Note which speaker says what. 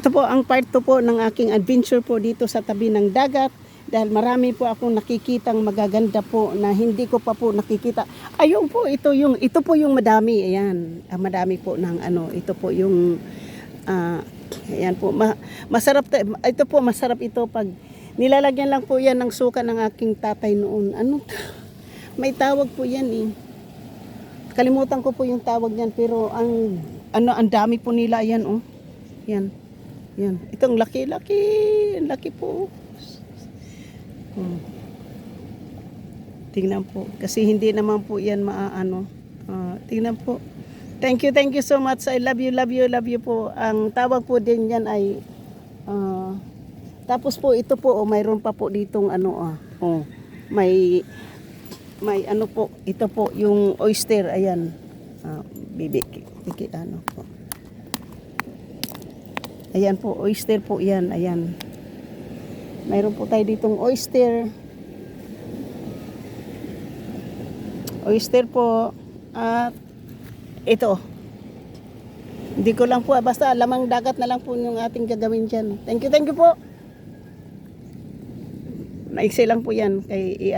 Speaker 1: Ito po ang part 2 po ng aking adventure po dito sa tabi ng dagat. Dahil marami po akong nakikitang magaganda po na hindi ko pa po nakikita. Ayun po, ito po yung madami. Ayan, madami po ng ano, ito po yung ayan po, masarap ito po, masarap ito pag nilalagyan lang po yan ng suka ng aking tatay noon. May tawag po yan eh. Kalimutan ko po yung tawag niyan, pero ang dami po nila yan oh. Yan. Yan. Itong laki po. Tingnan po. Kasi hindi naman po yan maaano. Tingnan po. Thank you so much. I love you po. Ang tawag po din yan ay tapos po ito po mayroon pa po ditong may ano po, ito po yung oyster, ayan. Ano po. Ayan po, oyster po yan, ayan. Mayroon po tayo ditong oyster. Oyster po. At ito. Hindi ko lang po, basta lamang dagat na lang po yung ating gagawin dyan. Thank you po. Naiksi lang po yan. Kay